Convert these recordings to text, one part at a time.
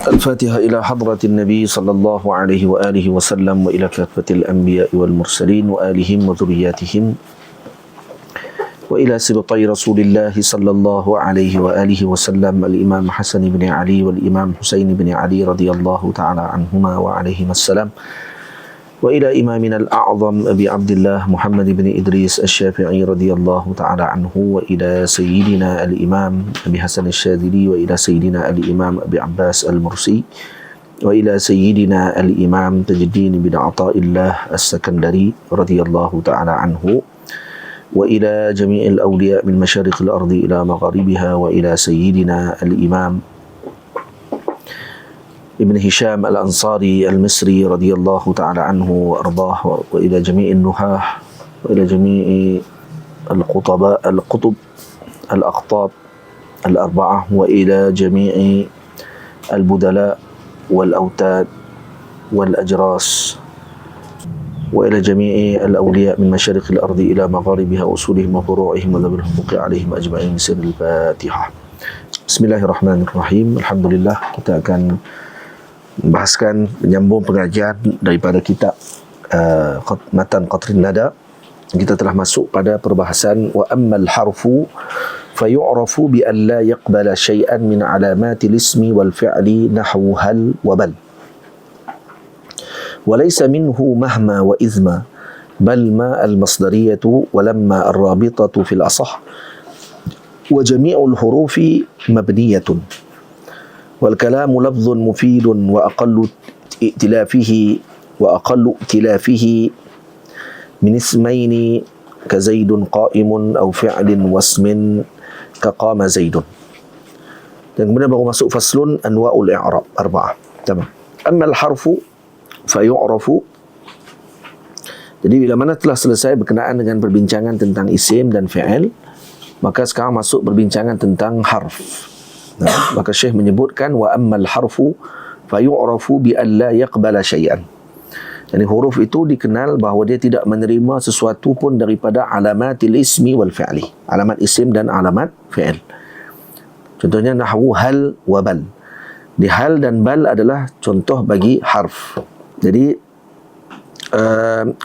الفاتحة إلى حضرة النبي صلى الله عليه وآله وسلم وإلى كافة الأنبياء والمرسلين وآلهم وذرياتهم وإلى سبطي رسول الله صلى الله عليه وآله وسلم الإمام حسن بن علي والإمام حسين بن علي رضي الله تعالى عنهما وعليهما السلام وإلى إمامنا الأعظم أبي عبد الله محمد بن إدريس الشافعي رضي الله تعالى عنه وإلى سيدنا الإمام أبي حسن الشاذلي وإلى سيدنا الإمام أبي عباس المرسي وإلى سيدنا الإمام تاج الدين بن عطاء الله السكندري رضي الله تعالى عنه وإلى جميع الأولياء من مشارق الأرض إلى مغاربها وإلى سيدنا الإمام ابن هشام الأنصاري المصري رضي الله تعالى عنه وأرضاه وإلى جميع النحاة وإلى جميع القطب الأقطاب الأربعة وإلى جميع البدلاء والأوتاد والأجراس وإلى جميع الأولياء من مشارق الأرض إلى مغاربها وأصولهم وفروعهم وذوي الحقوق عليهم أجمعين بسر الفاتحة. بسم الله الرحمن الرحيم. Alhamdulillah, kita akan membahaskan menyambung pengajian daripada kitab Matan Qatrin Nada. Kita telah masuk pada perbahasan wa ammal harfu fayu'rafu bi an la yaqbala syai'an min alamatil ismi wal fi'li nahwu hal wa bal wa laysa minhu mahma wa izma bal ma al masdariyatu wa lamma ar rabitatu fil asah wa jami'ul hurufi mabniyatun والكلام لفظ مفيد وأقل ائتلافه من اسمين كزيد قائم أو فعل واسم كقام زيد. Dan kemudian baru masuk faslun anwa'ul i'rab arba'ah. Tamam. Amma al-harfu fayu'rafu. Jadi bila mana telah selesai berkenaan dengan perbincangan tentang isim dan fi'il, maka sekarang masuk perbincangan tentang harf. Nah, maka Syekh menyebutkan wa ammal harfu fayu'rafu bi an la yaqbala syai'an. Jadi huruf itu dikenal bahawa dia tidak menerima sesuatu pun daripada alamatil ismi wal fi'li. Alamat isim dan alamat fi'il. Contohnya nahwu hal wa bal. Di hal dan bal adalah contoh bagi harf. Jadi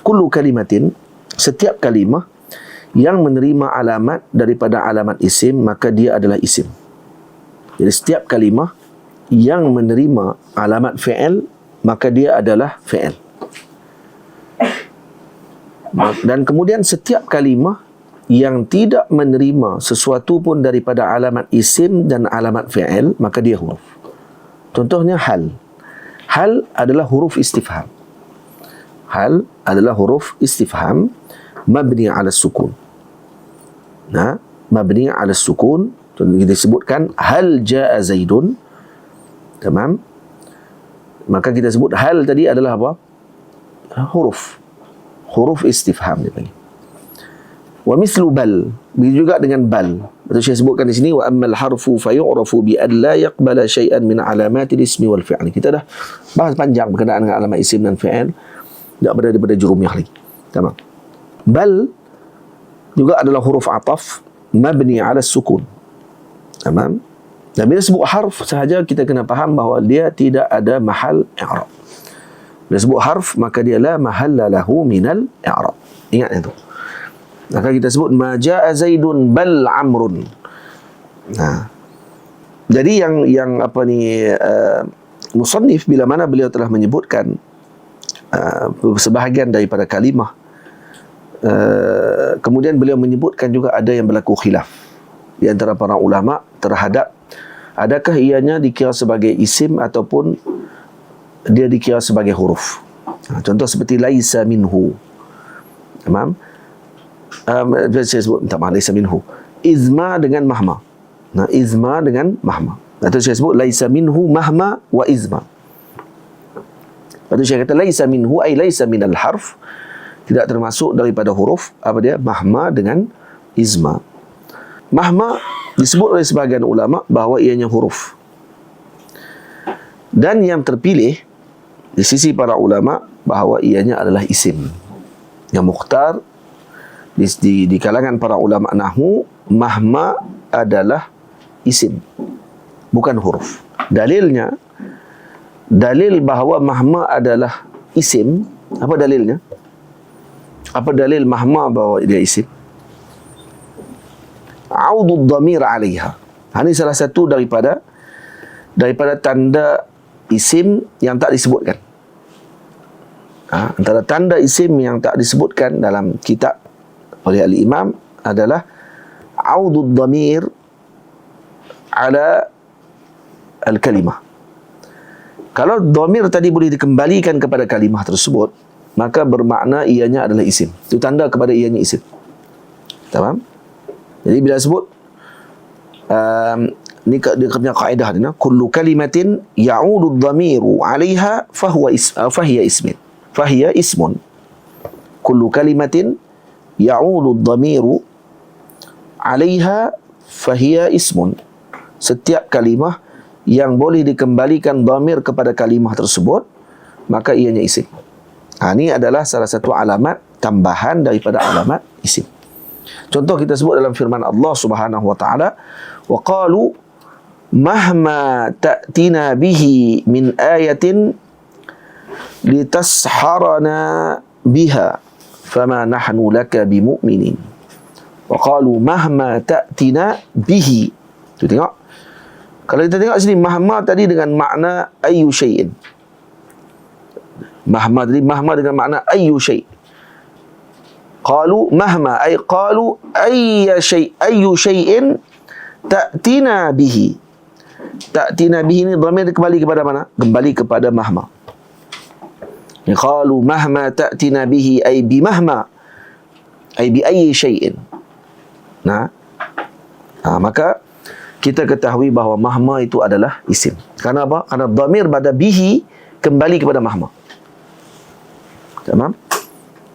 kullu kalimatin, setiap kalimah yang menerima alamat daripada alamat isim, maka dia adalah isim. Jadi setiap kalimah yang menerima alamat fi'il, maka dia adalah fi'il. Dan kemudian setiap kalimah yang tidak menerima sesuatu pun daripada alamat isim dan alamat fi'il, maka dia huruf. Contohnya hal. Hal adalah huruf istifham. Hal adalah huruf istifham mabni ala sukun. Nah, mabni ala sukun. Kita sebutkan hal jaa zaidun. Tamam. Maka kita sebut hal tadi adalah apa? Huruf istifham dia panggil. Wa mislu bal, begitu juga dengan bal. Betul saya sebutkan di sini wa ammal harfu fayu'rafu bi an la yaqbala syai'an min alamatil ismi wal fi'l. Kita dah bahas panjang berkenaan dengan alamat isim dan fi'il. Tak berada daripada jurumiyah lagi. Tamam. Bal juga adalah huruf ataf mabni ala sukun. Tamam. Dan bila sebut harf sahaja, kita kena faham bahawa dia tidak ada mahal i'rab. Bila sebut harf, maka dia la mahalla lahu minal i'rab. Ingat itu. Maka kita sebut ma jaa zaidun bal amrun. Nah. Jadi yang apa ni musannif bila mana beliau telah menyebutkan sebahagian daripada kalimah, kemudian beliau menyebutkan juga ada yang berlaku khilaf di antara para ulama terhadap adakah ianya dikira sebagai isim ataupun dia dikira sebagai huruf. Contoh seperti laisa minhu. Tamam? Saya sebut laisa minhu. Izma dengan mahma. Nah, izma dengan mahma. Atau saya sebut laisa minhu mahma wa izma. Lepas tu saya kata laisa minhu ay laisa minal harf, tidak termasuk daripada huruf, apa dia? Mahma dengan izma. Mahma disebut oleh sebahagian ulama bahawa ianya huruf. Dan yang terpilih di sisi para ulama bahawa ianya adalah isim. Yang mukhtar di kalangan para ulama nahwu, mahma adalah isim, bukan huruf. Dalilnya dalil bahawa mahma adalah isim. Apa dalilnya? Apa dalil mahma bahawa dia isim? Audud dhamir 'alaiha. Ini salah satu daripada tanda isim yang tak disebutkan. Antara tanda isim yang tak disebutkan dalam kitab oleh al-imam adalah audud dhamir ala al-kalimah. Kalau dhamir tadi boleh dikembalikan kepada kalimah tersebut, maka bermakna ianya adalah isim. Itu tanda kepada ianya isim. Faham? Jadi bila sebut ni dia punya kaedah dia, kullu kalimatin ya'udu ad-dhamiru 'alaiha fahiya ismun. Kullu kalimatin ya'udu ad-dhamiru 'alaiha fahiya ismun. Setiap kalimah yang boleh dikembalikan dhamir kepada kalimah tersebut, maka ianya isim. Ini adalah salah satu alamat tambahan daripada alamat isim. Contoh kita sebut dalam firman Allah Subhanahu wa taala, wa qalu mahma ta'tina bihi min ayatin litasharana biha fama nahnu laka bimu'minin. Wa qalu mahma ta'tina bihi. Tu tengok. Kalau kita tengok sini, mahma tadi dengan makna ayyu syai'in. Mahma tadi, mahma dengan makna ayyu syai'. Qalu mahma, ay qalu ayyu syai'in ta'tina bihi. Ta'tina bihi ni dhamir kembali kepada mana? Kembali kepada mahma. Qalu mahma ta'tina bihi ay bi mahma, ay bi ayyi syai'in. Maka kita ketahui bahawa mahma itu adalah isim. Karena apa? Karena dhamir pada bihi kembali kepada mahma. Tamam?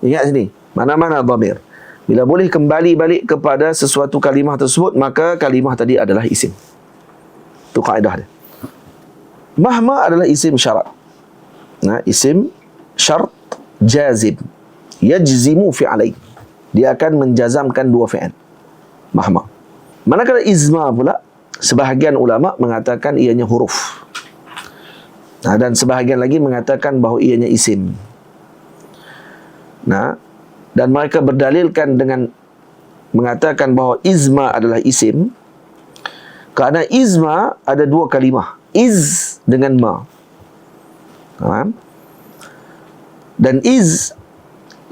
Ingat sini, mana-mana dhamir bila boleh kembali balik kepada sesuatu kalimah tersebut, maka kalimah tadi adalah isim. Itu kaedah dia. Mahma adalah isim syarat. Isim syarat jazim. Yajzimu fi'alain. Dia akan menjazamkan dua fi'al. Mahma. Manakala izma pula, sebahagian ulama mengatakan ianya huruf. Dan sebahagian lagi mengatakan bahawa ianya isim. Dan mereka berdalilkan dengan mengatakan bahawa izma adalah isim kerana izma ada dua kalimah, iz dengan ma. Dan iz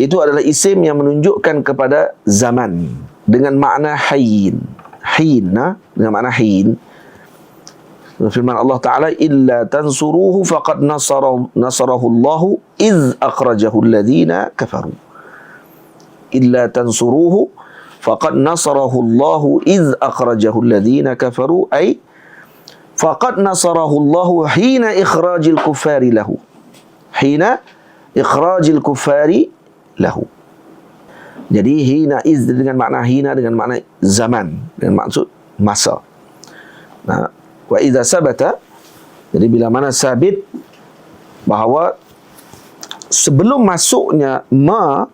itu adalah isim yang menunjukkan kepada zaman dengan makna hayyin. Dengan makna hayyin. Firman Allah Ta'ala, illa tansuruhu faqad nasarahu Allahu iz akhrajahu alladhina kafaru. Illa tansuruhu faqad nasarahu Allahu iz akhrajahu alladhina kafaru, ay faqad nasarahu Allahu hina ikhrajil kuffari lahu. Hina ikhrajil kuffari lahu. Jadi hina iz dengan makna hina dengan makna zaman, dengan maksud masa. Wa idza sabata, jadi bila mana sabit bahawa sebelum masuknya ma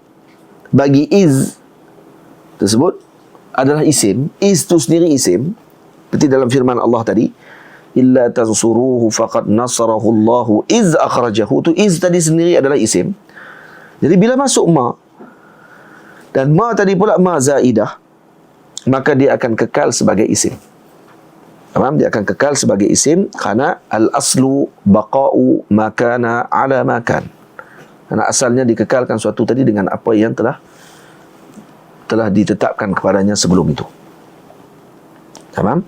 bagi iz tersebut adalah isim, iz itu sendiri isim, seperti dalam firman Allah tadi, illa tansuruhu faqad nasarahu Allahu iz akhrajahu, itu iz tadi sendiri adalah isim. Jadi bila masuk ma, dan ma tadi pula ma zaidah, maka dia akan kekal sebagai isim. Dia akan kekal sebagai isim kerana al-aslu baqa'u makana ala makan. Kerana asalnya dikekalkan suatu tadi dengan apa yang telah ditetapkan kepadanya sebelum itu. Faham?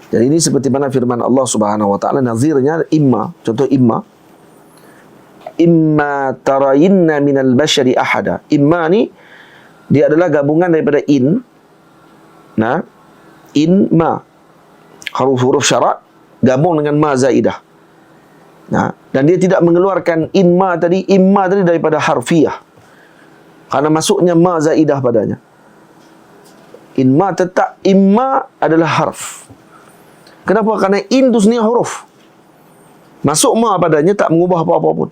Jadi ini seperti mana firman Allah Subhanahu wa taala, nazirnya imma, contoh imma tarayinna minal bashari ahada. Imma ni dia adalah gabungan daripada in ma, huruf-huruf syarat gabung dengan ma zaidah. Dan dia tidak mengeluarkan imma tadi daripada harfiah, karena masuknya ma zaidah padanya. Imma tetap imma adalah harf. Kenapa? Karena in itu sendiri huruf. Masuk ma padanya tak mengubah apa-apa pun.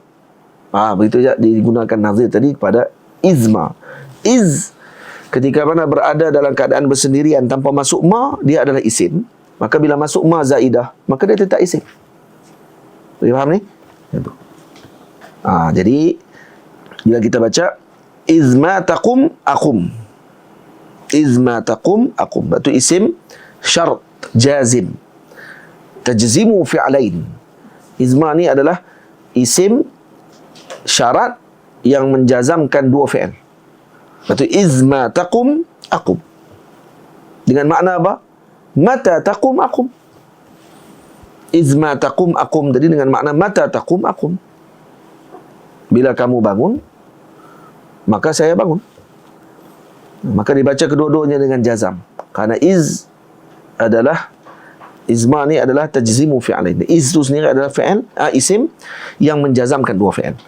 Begitu saja digunakan nazir tadi kepada izma. Iz ketika mana berada dalam keadaan bersendirian tanpa masuk ma, dia adalah isim. Maka bila masuk ma zaidah, maka dia tetap isim. Boleh faham ni? Itu. Jadi bila kita baca izma taqum aqum. Izma taqum aqum. Itu isim syarat jazim. Tajzimu fi'lain. Izma ni adalah isim syarat yang menjazamkan dua fi'il. Itu izma taqum aqum. Dengan makna apa? Mata taqum aqum. Izma taqum aqum. Jadi dengan makna mata taqum aqum. Bila kamu bangun, maka saya bangun. Maka dibaca kedua-duanya dengan jazam. Karena izma ni adalah tajzimu fi'lain. Iz itu sendiri adalah fi'il, isim yang menjazamkan dua fi'il.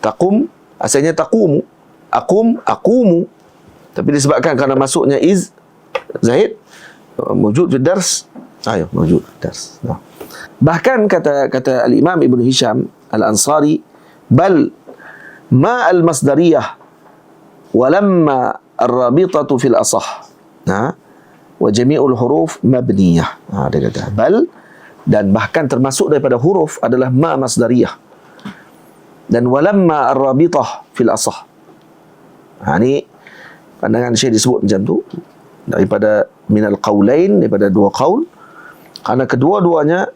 Taqum, asalnya taqumu. Aqumu. Tapi disebabkan kerana masuknya iz, Zahid, mawjud fi dars. Mawjud fi dars. Bahkan kata Al-Imam Ibn Hisham Al-Ansari, bal ma al-masdariyah walamma ar-rabitatu fil asah. Wa jami'ul huruf mabniyah. Dia kata bal, dan bahkan termasuk daripada huruf adalah ma masdariyah, dan walamma ar-rabitah fil asah. Ni pandangan Syekh disebut macam tu daripada minal qaulain, daripada dua qaul, kerana kedua-duanya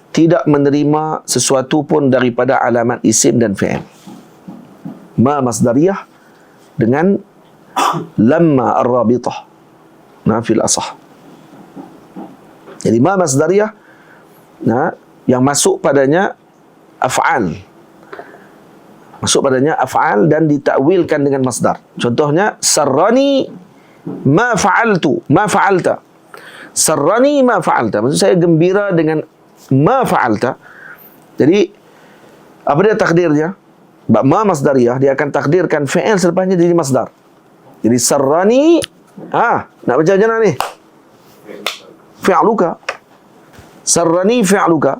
tidak menerima sesuatu pun daripada alamat isim dan fi'il. Ma masdariyah dengan lamma ar-rabitah fil asah. Jadi ma masdariyah yang masuk padanya af'al. Masuk padanya af'al dan ditakwilkan dengan masdar. Contohnya sarrani ma fa'altu, ma fa'alta. Sarrani ma fa'alta. Maksud saya gembira dengan ma fa'alta. Jadi apa dia takdirnya? Ma masdariyah, dia akan takdirkan fi'il selepasnya jadi masdar. Jadi sarrani, nak baca macam mana ni? Fi'luka. Sarrani fi'luka.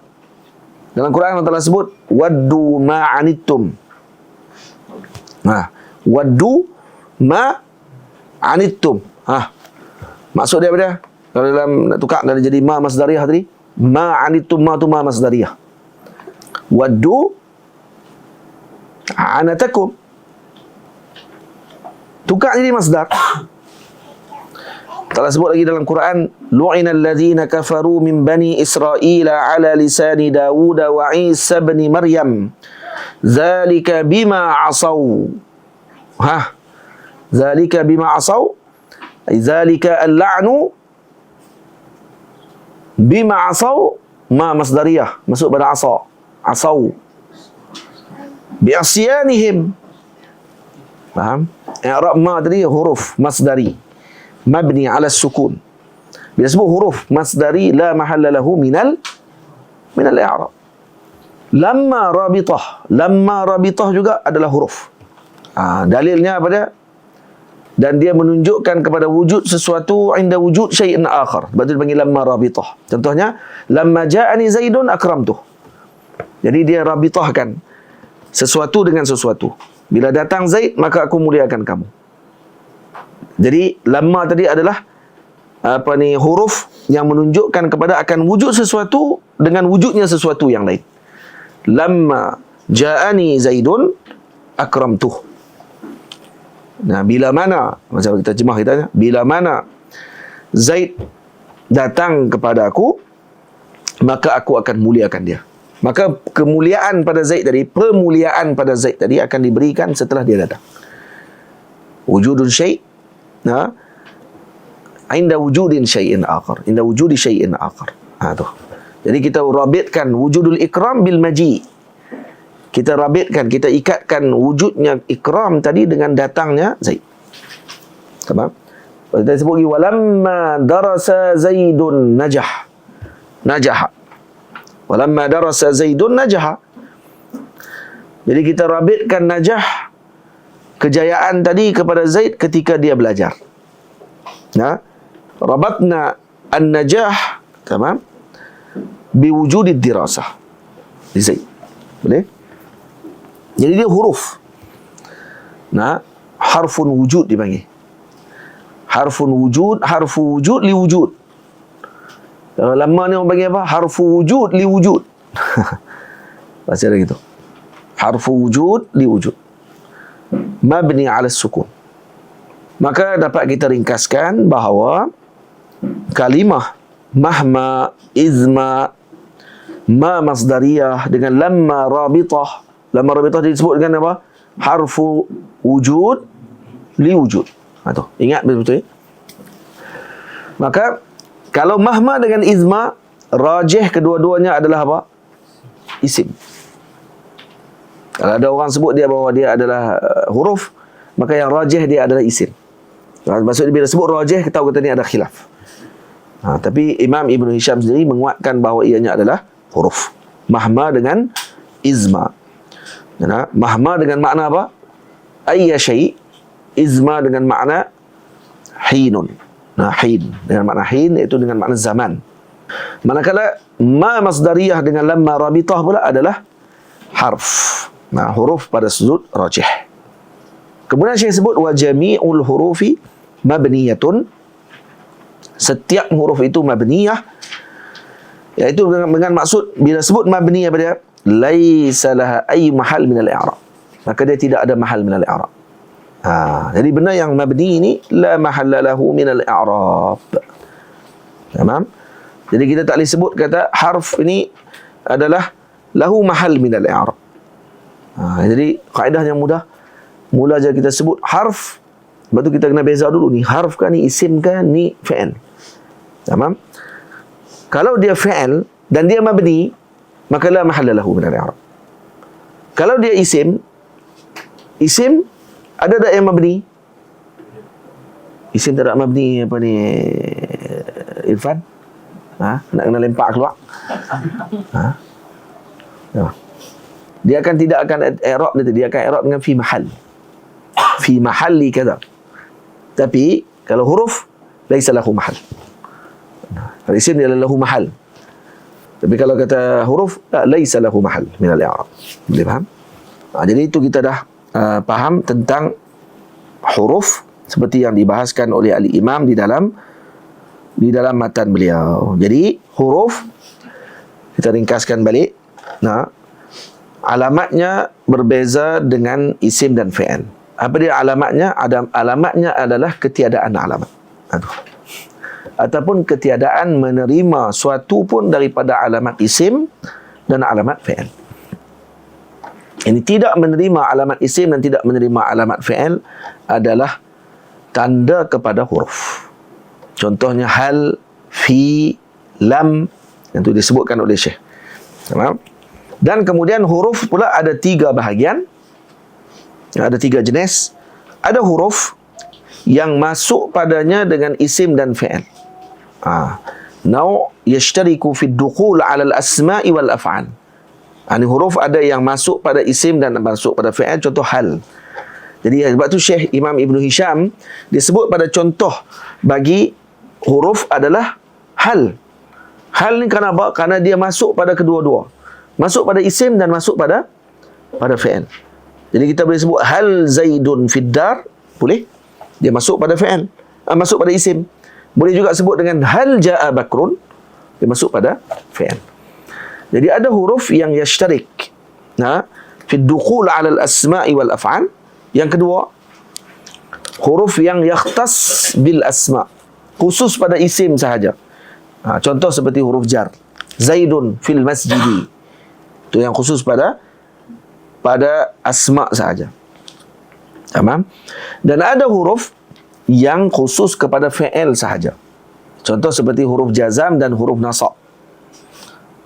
Dalam Quran Allah Ta'ala sebut waddu ma'anittum. Waddu ma'anittum. Maksud dia apa dia? Kalau dalam nak tukar dah jadi ma masdariyah tadi, ma'anittum, ma tu ma masdariyah. Waddu anatakum. Tukar jadi masdar. Allah sebut lagi dalam Quran, lu'inal ladzina kafaru min bani Israila ala lisani Dawud wa Isa ibn Maryam. Zalika bima asaw. Zalika bima asaw. Zalika al-la'nu bima asaw, ma masdariyah, masuk pada asa. Asaw. Bi'asyanihim. Faham? I'rab ma tadi huruf masdari mabni ala sukun. Bila sebut huruf masdari la mahalla lahu minal i'rab. Lamma rabitah juga adalah huruf. Dalilnya apa dia? Dan dia menunjukkan kepada wujud sesuatu inda wujud syai'in akhar. Sebab itu dipanggil lamma rabitah. Contohnya lamma ja'ani Zaidun akramtuh. Jadi dia rabitahkan sesuatu dengan sesuatu. Bila datang Zaid, maka aku muliakan kamu. Jadi lamma tadi adalah huruf yang menunjukkan kepada akan wujud sesuatu dengan wujudnya sesuatu yang lain. Lamma ja'ani Zaidun akramtuh. Bila mana, macam kita terjemah kita, bila mana Zaid datang kepada aku, maka aku akan muliakan dia. Maka kemuliaan pada Zaid tadi, pemuliaan pada Zaid tadi akan diberikan setelah dia datang. Wujudun syai' inda wujudin syai'in akhar. Inda wujudi syai'in akhar. Tu. Jadi kita rabitkan wujudul ikram bil maji'. Kita rabitkan, kita ikatkan wujudnya ikram tadi dengan datangnya Zaid. Tamam? Kita sebut lagi walamma darasa Zaidun najaha. Walamma darasa Zaidun najaha. Jadi kita rabitkan najah, kejayaan tadi, kepada Zaid ketika dia belajar. Rabatna an-najah, tamam, biwujudid dirasah di Zaid. Boleh? Jadi dia huruf. Harfun wujud dipanggil. Harfun wujud, harfu wujud li wujud. Kalau lama ni orang panggil apa? Harfu wujud li wujud. Pasti ada gitu. Harfu wujud li wujud. Mabni ala sukun. Maka dapat kita ringkaskan bahawa kalimah mahma, izma, ma masdariyah dengan lamma rabitah. Lamma rabitah disebut dengan apa? Harfu wujud li wujud. Tu. Ingat betul-betul. Maka kalau mahma dengan izma, rajih kedua-duanya adalah apa? Isim. Kalau ada orang sebut dia bahawa dia adalah huruf, maka yang rajih dia adalah isim. Maksudnya bila sebut rajih, kita tahu kata ni ada khilaf. Tapi Imam Ibn Hisham sendiri menguatkan bahawa ianya adalah huruf. Mahma dengan izma. Mahma dengan makna apa? Ayya syai'. Izma dengan makna hinun. Hin. Dengan makna hin, iaitu dengan makna zaman. Manakala ma masdariyah dengan lamma rabitah pula adalah harf. Huruf pada sudut rajih. Kemudian Syekh sebut wa jami'ul hurufi mabniyatun. Setiap huruf itu mabniyah, iaitu dengan maksud bila sebut mabniyah pada laisa laha ay mahal min al-i'rab, maka dia tidak ada mahal min al-i'rab. Jadi benda yang mabni ini la mahalla lahu min al-i'rab. Tamam? Jadi kita tak boleh sebut kata harf ini adalah lahu mahal min al-i'rab. Jadi kaedah yang mudah, mula je kita sebut harf, lepas tu kita kena beza dulu ni harf kan, ni isim kan, ni fi'il. Tamam? Kalau dia fi'il dan dia mabni, maka la mahalla lahu min al-i'rab. Kalau dia isim ada tak yang mabni? Isim tak ada mabni apa ni, Irfan? Nak kena lempak keluar. Dia akan tidak akan i'rab dia akan i'rab dengan fi mahal. Fi mahalli kadza. Tapi kalau huruf laisa lahu mahal. Kalau isim dia lahu mahal. Tapi kalau kata huruf laisa lahu mahal min al-i'rab. Boleh faham? Jadi itu kita dah faham tentang huruf seperti yang dibahaskan oleh al-Imam di dalam matan beliau. Jadi huruf kita ringkaskan balik. Alamatnya berbeza dengan isim dan fi'il. Apa dia alamatnya? Alamatnya adalah ketiadaan alamat. Ataupun ketiadaan menerima suatu pun daripada alamat isim dan alamat fi'il. Ini tidak menerima alamat isim dan tidak menerima alamat fi'il adalah tanda kepada huruf. Contohnya hal, fi, lam, yang itu disebutkan oleh Syekh. Tamam? Dan kemudian huruf pula ada 3 bahagian. Ada 3 jenis. Ada huruf yang masuk padanya dengan isim dan fi'il. Nau' yashtariku fi dukhul 'ala al-asma'i wal af'al. Ini huruf ada yang masuk pada isim dan masuk pada fi'il. Contoh hal. Jadi sebab tu Syekh Imam Ibn Hisham disebut pada contoh bagi huruf adalah hal. Hal ni kerana apa? Kerana dia masuk pada kedua-dua. Masuk pada isim dan masuk pada fi'il. Jadi kita boleh sebut hal Zaidun fid dar, boleh. Dia masuk pada fi'il, masuk pada isim. Boleh juga sebut dengan hal ja'a Bakrun, dia masuk pada fi'il. Jadi ada huruf yang yashtarik fi dukhul 'ala al-asma'i wal af'al. Yang kedua, huruf yang yakhtas bil asma', khusus pada isim sahaja. Contoh seperti huruf jar. Zaidun fil masjidi. Itu yang khusus pada asma' sahaja. Tamam? Dan ada huruf yang khusus kepada fi'il sahaja. Contoh seperti huruf jazam dan huruf nasab.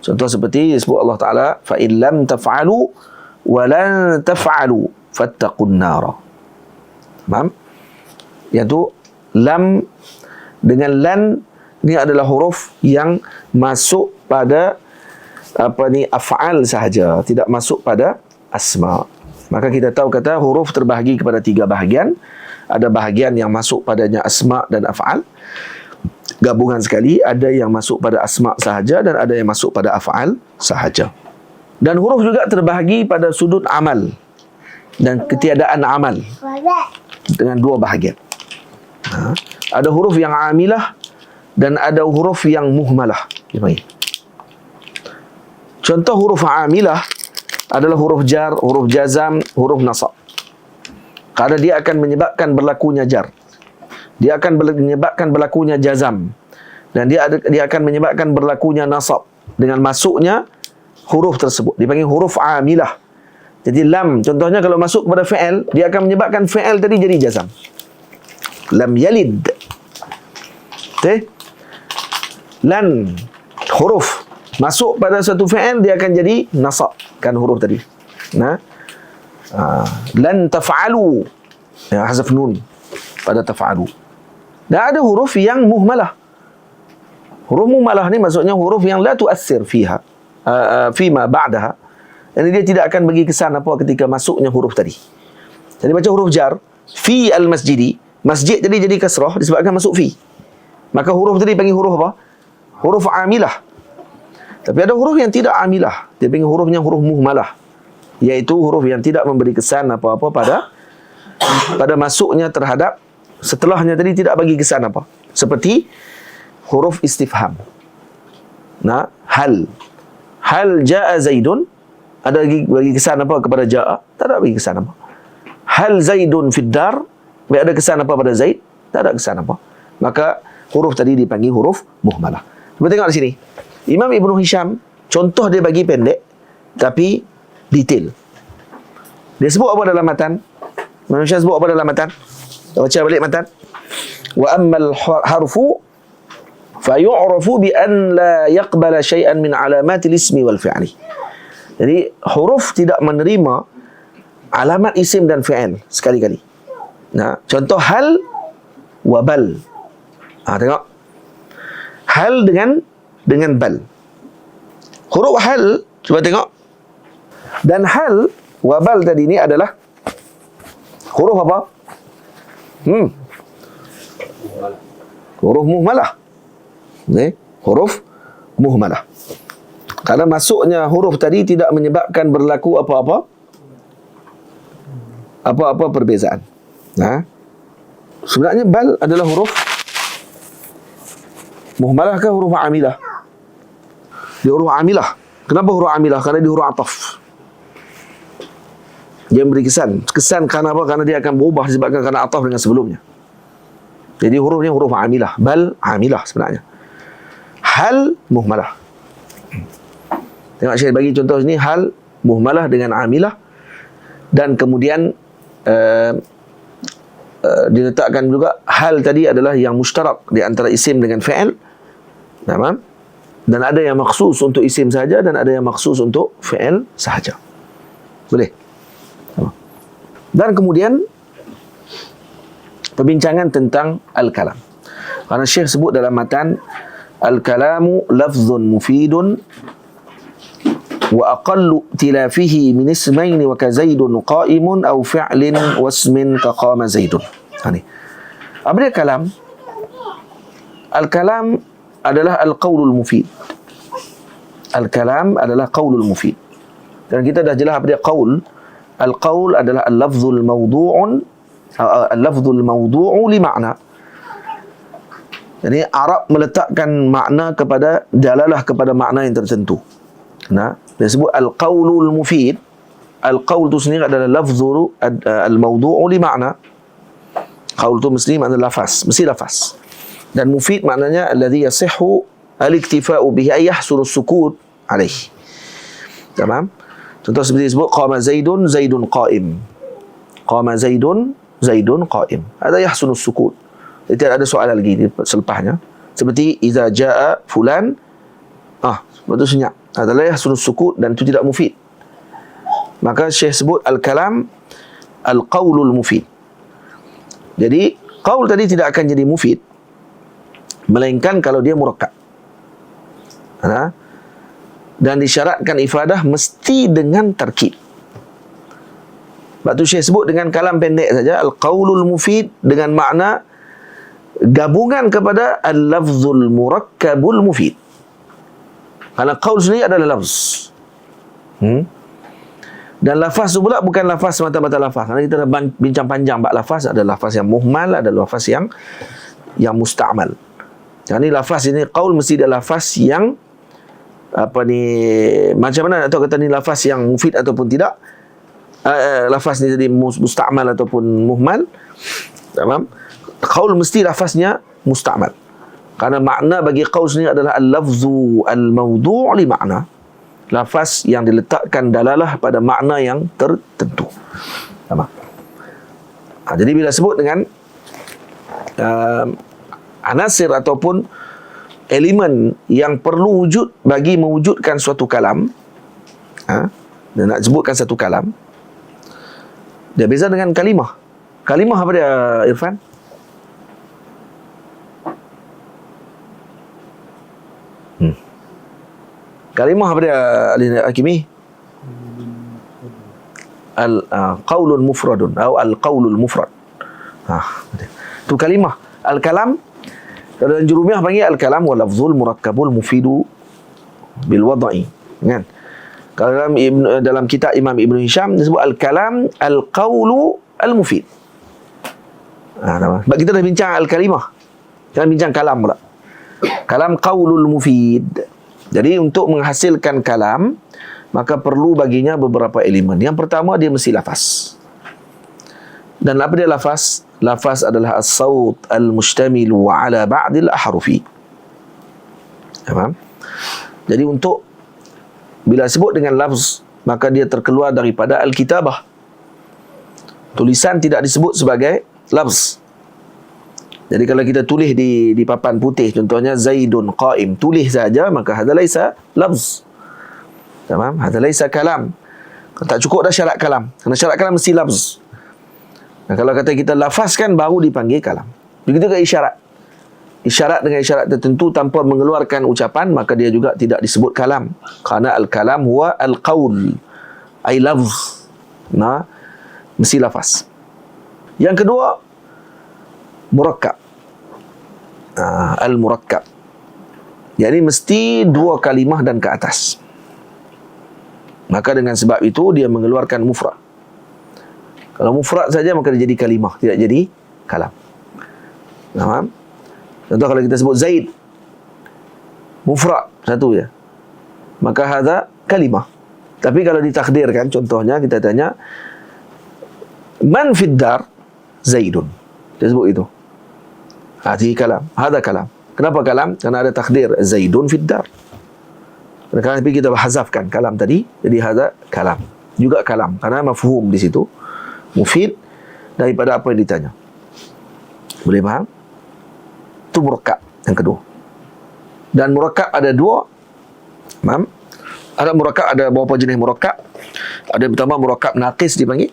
Contoh seperti disebut Allah Ta'ala, فَإِنْ لَمْ تَفْعَلُوا وَلَنْ تَفْعَلُوا فَاتَّقُوا النَّارَ. Tamam? Iaitu lam dengan lan, ini adalah huruf yang masuk pada af'al sahaja, tidak masuk pada asma. Maka kita tahu kata huruf terbahagi kepada 3 bahagian. Ada bahagian yang masuk padanya asma dan af'al, gabungan sekali. Ada yang masuk pada asma sahaja dan ada yang masuk pada af'al sahaja. Dan huruf juga terbahagi pada sudut amal dan ketiadaan amal dengan 2 bahagian. Ada huruf yang amilah dan ada huruf yang muhmalah. Contoh huruf amilah adalah huruf jar, huruf jazam, huruf nasab. Karena dia akan menyebabkan berlakunya jar. Dia akan menyebabkan berlakunya jazam. Dan dia akan menyebabkan berlakunya nasab dengan masuknya huruf tersebut. Dipanggil huruf amilah. Jadi lam, contohnya kalau masuk kepada fi'il, dia akan menyebabkan fi'il tadi jadi jazam. Lam yalid. Okay? Lan, huruf masuk pada satu fi'il, dia akan jadi nasab kan huruf tadi. Nah, lan taf'alu, ya, hazaf nun pada taf'alu. Dan ada huruf yang muhmalah. Huruf muhmalah ni maksudnya huruf yang la tuassir fiha fima ba'daha. Jadi dia tidak akan bagi kesan apa ketika masuknya huruf tadi. Jadi baca huruf jar, fi al-masjidi, masjid tadi jadi kasrah disebabkan masuk fi. Maka huruf tadi panggil huruf apa? Huruf amilah. Tapi ada huruf yang tidak amilah. Dia panggil hurufnya huruf muhmalah. Iaitu huruf yang tidak memberi kesan apa-apa pada masuknya terhadap setelahnya tadi tidak bagi kesan apa. Seperti huruf istifham. Nah, hal jaa Zaidun, ada bagi kesan apa kepada jaa? Tak ada bagi kesan apa. Hal Zaidun fid dar, ada kesan apa pada Zaid? Tak ada kesan apa. Maka huruf tadi dipanggil huruf muhmalah. Cuba tengok di sini. Imam Ibn Hisham, contoh dia bagi pendek tapi detail. Dia sebut apa dalam matan? Manusia sebut apa dalam matan? Baca balik matan. Wa ammal harfu fayu'rafu bi an la yaqbala syai'an min alamatil ismi wal fi'li. Jadi huruf tidak menerima alamat isim dan fi'il sekali-kali. Nah, contoh hal wa bal. Tengok. Hal dengan bal. Huruf hal, cuba tengok. Dan hal wa bal tadi ni adalah huruf apa? Huruf muhmalah. Huruf muhmalah. Karena masuknya huruf tadi tidak menyebabkan berlaku apa-apa perbezaan. Sebenarnya bal adalah huruf muhmalah ke huruf amilah? Dia huruf amilah. Kenapa huruf amilah? Karena dia huruf ataf. Dia memberi kesan. Kesan karena apa? Karena dia akan berubah disebabkan karena ataf dengan sebelumnya. Jadi hurufnya huruf amilah. Bal amilah sebenarnya. Hal muhmalah. Tengok saya bagi contoh sini. Hal muhmalah dengan amilah. Dan kemudian diletakkan juga hal tadi adalah yang mushtarak di antara isim dengan fi'il. Namam. Dan ada yang maksus untuk isim saja dan ada yang maksus untuk fi'il sahaja. Boleh? Dan kemudian perbincangan tentang al-kalam. Karena Syekh sebut dalam matan al-kalamu lafzun mufidun wa aqallu tilafihi min ismain wa ka zaidun qa'imun aw fi'lin wasmin ka qama zaidun. Ini. Apa dia kalam? Al-kalam adalah al-qaulul mufid. Al-kalam adalah qaulul mufid. Dan kita dah jelas apa dia qaul. Al-qaul adalah al-lafzul mawdu'un, al-lafzul mawdu'u li ma'na. Jadi Arab meletakkan makna kepada dalalah kepada makna yang tertentu. Nah, dia sebut al-qaulul mufid. Al-qaul itu sendiri adalah lafzul al-mawdu'u li ma'na. Qaul itu mesti makna lafaz, mesti lafaz. Dan mufid maknanya alladhi yasihhu al-iktifa'u bihi ay yahsulu sukut alaihi. Tamam? Contoh seperti disebut qama zaidun qa'im. Qama zaidun qa'im. Ada yahsunu sukut. Jadi tidak ada soalan lagi selepasnya. Seperti iza jaa fulan, betul senyap. Adalah yahsunu sukut dan itu tidak mufid. Maka Syekh sebut al-kalam al-qaulul mufid. Jadi qaul tadi tidak akan jadi mufid melainkan kalau dia murakkab. Dan disyaratkan ifadah mesti dengan tarkib. Sebab tu Syekh sebut dengan kalam pendek saja al-qaulul mufid dengan makna gabungan kepada al-lafzul murakkabul mufid. Kerana qaul sendiri adalah lafz. Dan lafaz tu pula bukan lafaz semata-mata lafaz. Kerana kita dah bincang panjang bab lafaz, ada lafaz yang muhmal, ada lafaz yang musta'mal. Jadi lafaz ini qaul mesti ada lafaz yang macam mana nak tahu kata ni lafaz yang mufid ataupun tidak? Lafaz ni jadi musta'mal ataupun muhmal. Tamam? Qaul mesti lafaznya musta'mal. Karena makna bagi qaul sini adalah al-lafzu al-mawdu' li makna. Lafaz yang diletakkan dalalah pada makna yang tertentu. Tamam? Jadi bila sebut dengan anasir ataupun elemen yang perlu wujud bagi mewujudkan suatu kalam, dan nak sebutkan satu kalam, dia beza dengan kalimah. Kalimah apa dia, Irfan? Kalimah apa dia, Al-Hakimi? Qaulun mufradun atau al-qaulul mufrad. Itu kalimah. Al-kalam, dalam jurumiah panggil al-kalam wa lafzul murakkabul mufidu bil wad'i, kan? Kalau dalam kitab Imam Ibn Hisham disebut al-kalam al-qaulu al-mufid. Sebab kita dah bincang al-kalimah, kita bincang kalam pula. Kalam qaulul mufid. Jadi untuk menghasilkan kalam, maka perlu baginya beberapa elemen. Yang pertama, dia mesti lafaz. Dan apa dia lafaz? Lafaz adalah as-saut al-mustamilu ala ba'dil ahrufi. Faham? Jadi untuk bila sebut dengan lafaz, maka dia terkeluar daripada al-kitabah. Tulisan tidak disebut sebagai lafaz. Jadi kalau kita tulis di papan putih, contohnya Zaidun qa'im, tulis saja, maka hadza laisa lafz. Tamam? Hadza laisa kalam. Tak cukup dah syarat kalam. Kerana syarat kalam mesti lafz. Nah, kalau kata kita lafazkan baru dipanggil kalam. Begitu ke isyarat. Isyarat dengan isyarat tertentu tanpa mengeluarkan ucapan, maka dia juga tidak disebut kalam. Kerana al-kalam huwa al-qaul, ay lafz. Nah, mesti lafaz. Yang kedua, murakkab. Al-murakkab. Jadi mesti dua kalimah dan ke atas. Maka dengan sebab itu dia mengeluarkan mufrad. Kalau mufrad saja maka dia jadi kalimah, tidak jadi kalam. Faham? Contoh kalau kita sebut Zaid, mufrad satu je, maka hadza kalimah. Tapi kalau ditakdirkan, contohnya kita tanya man fid dar Zaidun, dia sebut itu. Hati kalam, hadza kalam. Kenapa kalam? Karena ada takdir Zaidun fid dar. Kerana kita hazafkan kalam tadi, jadi hadza kalam. Juga kalam, karena mafhum di situ, mufid daripada apa yang ditanya. Boleh faham? Itu murakkab yang kedua. Dan murakkab ada dua. Faham? Ada murakkab, ada beberapa jenis murakkab. Ada yang pertama murakkab naqis dipanggil.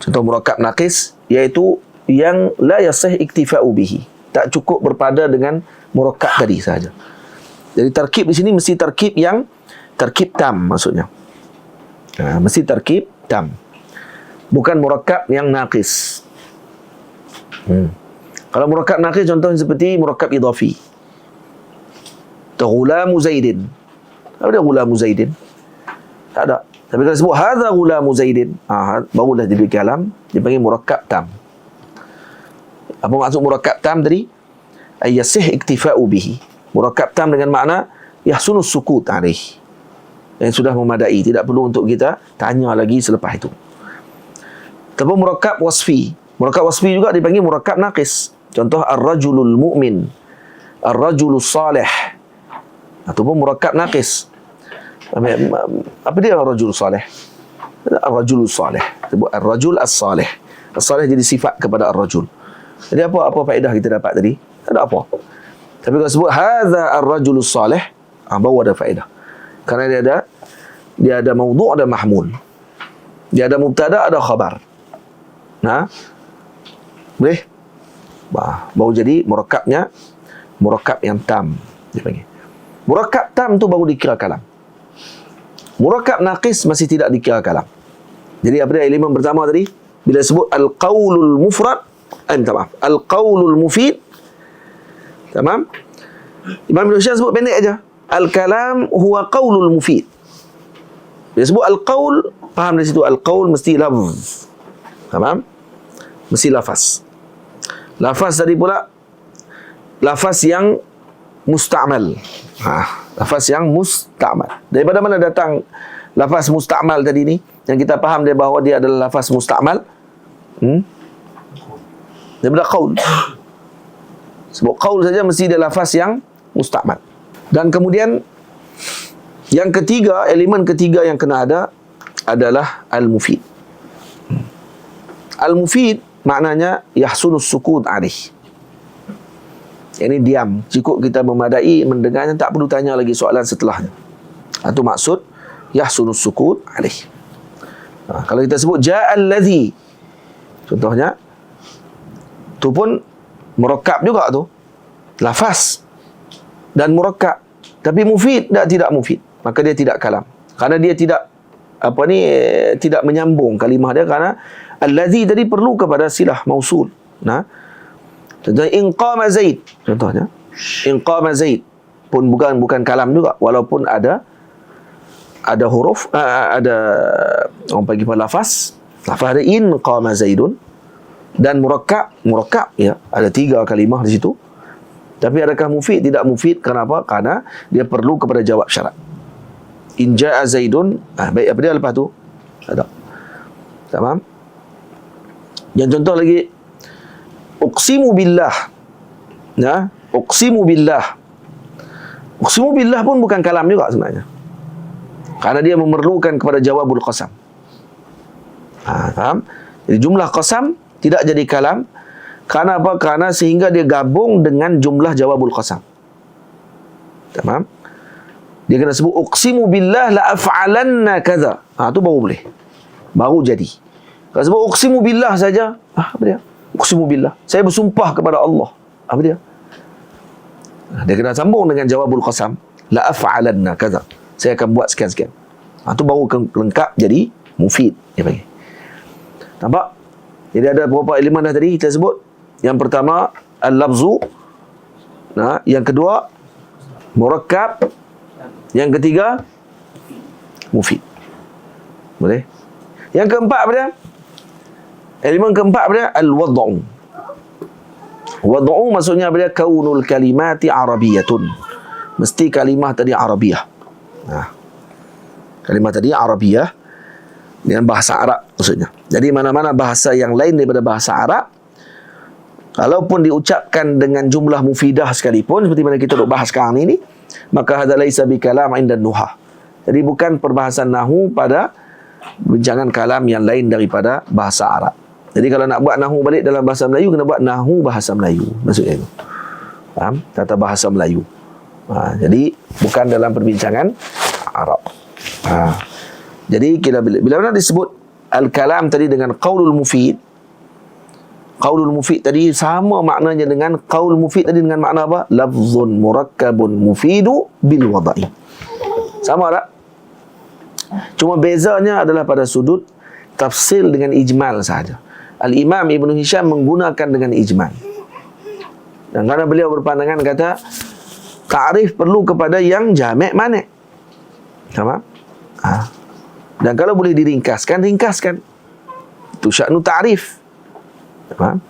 Contoh murakkab naqis iaitu yang la yasih iktifa'u bihi. Tak cukup berpada dengan murakkab tadi sahaja. Jadi tarkib di sini mesti tarkib yang tarkib tam maksudnya. Mesti tarkib tam. Bukan murakkab yang naqis. Kalau murakkab naqis contohnya seperti murakkab idhafi. Ghulamu Zaidin. Apa dia ghulamu Zaidin? Tak ada. Tapi kalau sebut hadza ghulamu Zaidin, barulah diberi kalam, dipanggil murakkab tam. Apa maksud murakkab tam tadi? Ay yasih iktifa'u bihi. Murakkab tam dengan makna yahsunu sukut alaih. Yang sudah memadai, tidak perlu untuk kita tanya lagi selepas itu. Tapi murakkab wasfi. Murakkab wasfi juga dipanggil murakkab naqis. Contoh ar-rajulul mu'min, ar-rajulus salih. Ataupun murakkab naqis. Apa dia ar-rajul salih? Ar-rajulus salih. Sebut ar-rajul as-salih. As-salih jadi sifat kepada ar-rajul. Jadi apa faedah kita dapat tadi? Tak ada apa. Tapi kalau sebut hadza ar-rajulus salih, baru ada faedah. Kerana dia ada maudhu', ada mahmul. Dia ada mubtada', ada khabar. Boleh? Baru jadi murakkabnya murakkab yang tam dipanggil. Murakkab tam tu baru dikira kalam. Murakkab naqis masih tidak dikira kalam. Jadi apa dia elemen pertama tadi? Bila sebut al-qaulul mufrad, al-qaulul mufid. Tamam? Imam Ibn Hisham sebut pendek aja. Al-kalam huwa qaulul mufid. Bila sebut al-qaul, faham dari situ al-qaul mesti lafz. Faham? Mesti lafaz. Lafaz tadi pula lafaz yang musta'mal. Lafaz yang musta'mal. Daripada mana datang lafaz musta'mal tadi ni? Yang kita faham dia bahawa dia adalah lafaz musta'mal. Daripada qaul. Sebab qaul saja mesti dia lafaz yang musta'mal. Dan kemudian yang ketiga, elemen ketiga yang kena ada adalah al-mufid. Al-mufid maknanya yahsunus sukut alih. Ini diam. Cukup kita memadai mendengarnya, tak perlu tanya lagi soalan setelahnya. Itu maksud yahsunus sukut alih. Kalau kita sebut ja'al ladzi, contohnya tu pun murakkab juga tu. Lafaz dan murakkab. Tapi mufid tidak mufid. Maka dia tidak kalam. Karena dia tidak tidak menyambung kalimah dia, kerana allazi tadi perlu kepada silah mausul. Contohnya in qama Zaid. Contohnya in qama Zaid pun bukan kalam juga, walaupun ada huruf, ada orang panggil lafaz ada in qama Zaidun, dan murakkab ya, ada 3 kalimah di situ. Tapi adakah mufid? Tidak mufid. Kenapa? Karena dia perlu kepada jawab syarat. In ja'a Zaidun, baik, apa dia lepas tu? Ada. Tamam? Yang contoh lagi, uqsimu billah. Uqsimu billah. Uqsimu billah pun bukan kalam juga sebenarnya. Karena dia memerlukan kepada jawabul qasam. Faham? Jadi jumlah qasam tidak jadi kalam. Karena apa? Karena sehingga dia gabung dengan jumlah jawabul qasam. Tamam? Dia kena sebut uqsimu billah la af'alanna kadza. Tu baru boleh. Baru jadi. Kalau sebut uqsimu billah saja, apa dia? Uqsimu billah. Saya bersumpah kepada Allah. Apa dia? Dia kena sambung dengan jawabul qasam. La af'alanna kadza. Saya akan buat sekian-sekian. Tu baru lengkap jadi mufid. Dia panggil. Nampak? Jadi ada beberapa elemen dah tadi kita sebut. Yang pertama al-lafzu. Yang kedua murakkab. Yang ketiga mufid. Boleh? Yang keempat apa dia? Elemen keempat apa dia? Al-wad'u. Wad'u maksudnya apa dia? Kaunul kalimati arabiyatun. Mesti kalimah tadi arabiyah. Kalimah tadi arabiyah dengan bahasa Arab maksudnya. Jadi mana-mana bahasa yang lain daripada bahasa Arab, kalaupun diucapkan dengan jumlah mufidah sekalipun, seperti mana kita duk bahas sekarang ini, maka hadza laisa bikalam inda nuhah. Jadi bukan perbahasan nahu pada bincangan kalam yang lain daripada bahasa Arab. Jadi kalau nak buat nahu balik dalam bahasa Melayu, kena buat nahu bahasa Melayu. Maksudnya itu. Faham? Tata bahasa Melayu. Jadi bukan dalam perbincangan Arab. Jadi bila mana disebut al-kalam tadi dengan qaulul mufid, qaulul mufid tadi sama maknanya dengan qaul mufid tadi dengan makna apa? Lafzun murakkabun mufidu bil wada'i. Sama tak? Cuma bezanya adalah pada sudut tafsil dengan ijmal sahaja. Al-Imam Ibn Hisham menggunakan dengan ijmal. Dan kerana beliau berpandangan kata ta'rif perlu kepada yang jami' mani'. Sama? Dan kalau boleh diringkaskan, ringkaskan. Itu sya'nu ta'rif. Faham?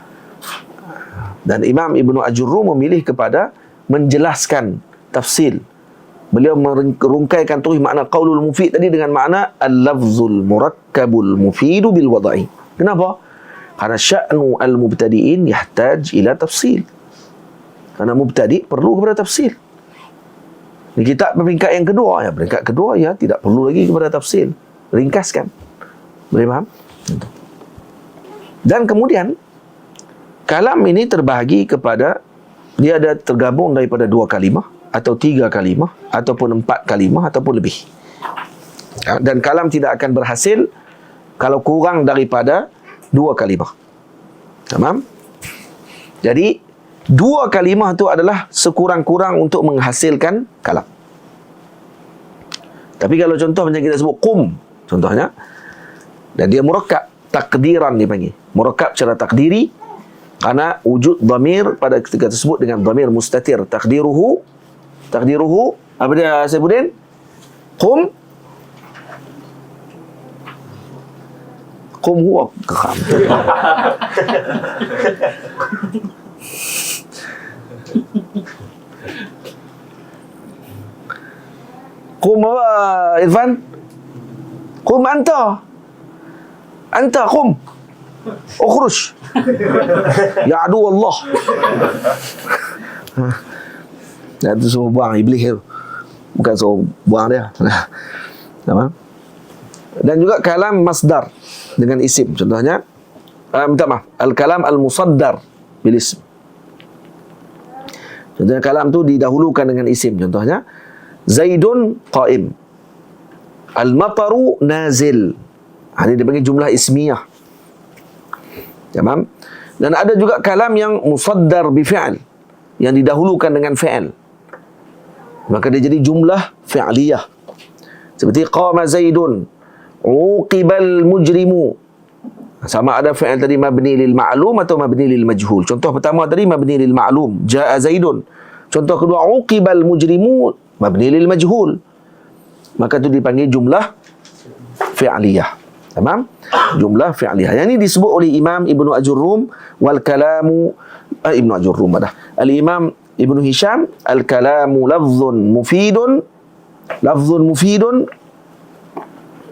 Dan Imam Ibnu Ajurru memilih kepada menjelaskan tafsil. Beliau merungkaikan tuh makna qaulul mufid tadi dengan makna al-lafzul murakkabul mufidu bil wada'i. Kenapa? Karena sya'nu al-mubtadi'in yahtaj ila tafsil. Karena mubtadi' perlu kepada tafsil. Di kitab peringkat yang kedua, peringkat kedua tidak perlu lagi kepada tafsil. Ringkaskan. Boleh faham? Dan kemudian kalam ini terbahagi kepada, dia ada tergabung daripada 2 kalimah atau 3 kalimah ataupun 4 kalimah ataupun lebih. Dan kalam tidak akan berhasil kalau kurang daripada 2 kalimah. Tamam? Jadi 2 kalimah itu adalah sekurang-kurang untuk menghasilkan kalam. Tapi kalau contoh macam kita sebut qum, contohnya, dan dia murakkab, takdiran dipanggil. Murakkab secara takdiri, karena wujud dhamir pada ketika tersebut dengan dhamir mustatir. Takdiruhu, apa dia Saifuddin? Qum huwa qam. Qum apa Irfan? Qum anta. Anta qum. Ukhruj. Ya adu Allah. Ya, itu suruh buang iblis itu. Bukan suruh buang dia. Sama. Dan juga kalam masdar dengan isim. Contohnya, minta maaf, al-kalam al-musaddar bil ism. Contohnya kalam tu didahulukan dengan isim. Contohnya, Zaidun qa'im. Al-mataru nazil. Ini dipanggil jumlah ismiyah. Tamam? Dan ada juga kalam yang musaddar bi fi'al, yang didahulukan dengan fi'al. Maka dia jadi jumlah fi'liyah. Seperti qama Zaidun, uqibal mujrimu. Sama ada fi'al tadi mabni lil ma'lum atau mabni lil majhul. Contoh pertama tadi mabni lil ma'lum, jaa Zaidun. Contoh kedua uqibal mujrimu, mabni lil majhul. Maka itu dipanggil jumlah fi'liyah. Tamam? Jumlah fi'liyah. Yang ini disebut oleh Imam Ibnu Ajurrum wal kalamu Ibnu Ajurrum dah. Al-Imam Ibnu Hisham, al-kalamu lafzun mufidun.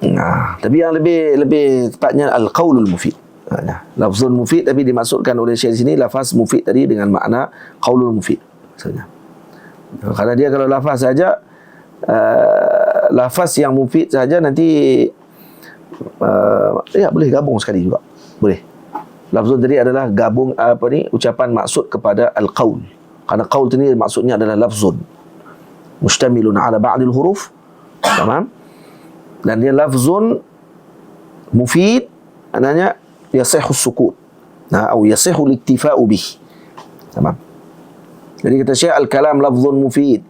Nah, tapi yang lebih tepatnya al-qaulul mufid. Nah, lafzun mufid tapi dimaksudkan oleh Syekh di sini lafaz mufid tadi dengan makna qaulul mufid. Maksudnya. Karena dia kalau lafaz saja lafaz yang mufid saja nanti ya boleh gabung sekali juga. Boleh. Lafzun tadi adalah gabung ucapan maksud kepada al-qaul. Karena qaul ini maksudnya adalah lafzun mustamilun ala ba'dil huruf. Tamam? Dan dia lafzun mufid, maknanya yasihhu sukut. Atau yasihhu al-iktifa'u bih. Tamam? Jadi kata Syekh al-kalam lafzun mufid.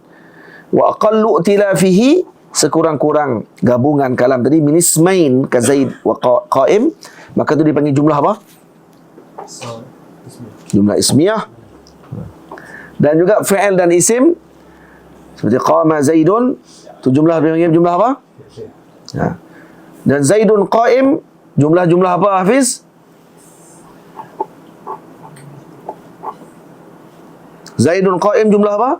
Wa aqallu i'tilafihi, sekurang-kurang gabungan kalam tadi min ismain ka Zaid wa qa'im, maka itu dipanggil jumlah apa? Jumlah ismiyah. Dan juga fi'il dan isim seperti qama Zaidun, itu jumlah apa? Ya. Dan Zaidun qa'im, jumlah apa Hafiz? Zaidun qa'im jumlah apa?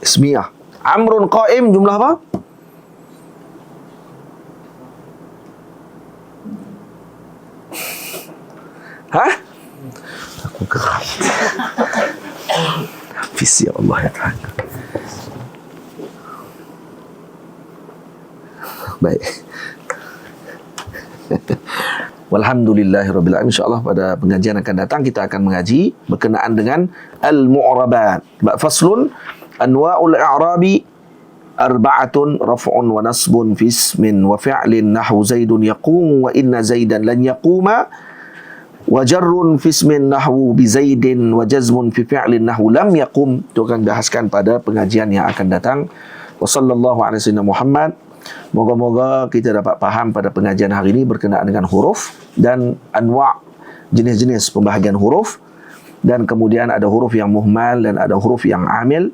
Ismiyah. Amrun qa'im jumlah apa? Hah? Aku geram. Hafiz ya Allah ya Tuhan. Baik. Walhamdulillahirabbil alamin. Insyaallah pada pengajian akan datang kita akan mengaji berkenaan dengan al-mu'rabat. Faslun anwa'ul i'rabi arba'atun raf'un wa nasbun fi ismin wa fi'lin nahwu Zaidun yaqumu wa inna Zaidan lan yaquma wa jarrun fi ismin nahwu bi Zaidin wa jazmun fi fi'lin nahwu lam yaqum. Itu akan dibahaskan pada pengajian yang akan datang. Wa sallallahu alaihi wasallam Muhammad. Moga-moga kita dapat faham pada pengajian hari ini berkenaan dengan huruf dan anwa' jenis-jenis pembahagian huruf, dan kemudian ada huruf yang muhmal dan ada huruf yang amil,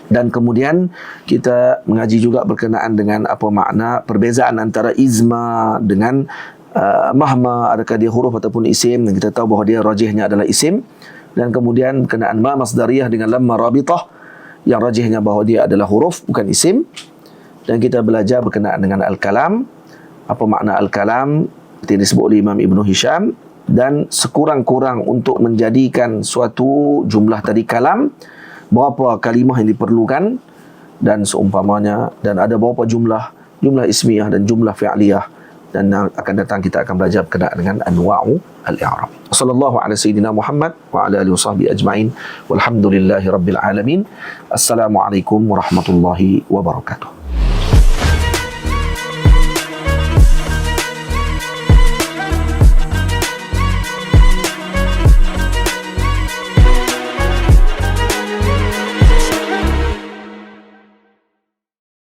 dan kemudian kita mengaji juga berkenaan dengan apa makna perbezaan antara izma dengan mahma, adakah dia huruf ataupun isim, dan kita tahu bahawa dia rajihnya adalah isim, dan kemudian berkenaan ma masdariyah dengan lamma rabitah yang rajihnya bahawa dia adalah huruf bukan isim. Dan kita belajar berkenaan dengan al-kalam, apa makna al-kalam seperti disebut oleh Imam Ibnu Hisham, dan sekurang-kurang untuk menjadikan suatu jumlah tadi kalam, berapa kalimah yang diperlukan dan seumpamanya, dan ada berapa jumlah ismiyah dan jumlah fi'liyah, dan akan datang kita akan belajar berkenaan dengan anwa'u al-i'rab. Sallallahu ala sayyidina Muhammad wa ala alihi wasahbihi ajma'in walhamdulillahi rabbil alamin. Assalamualaikum warahmatullahi wabarakatuh.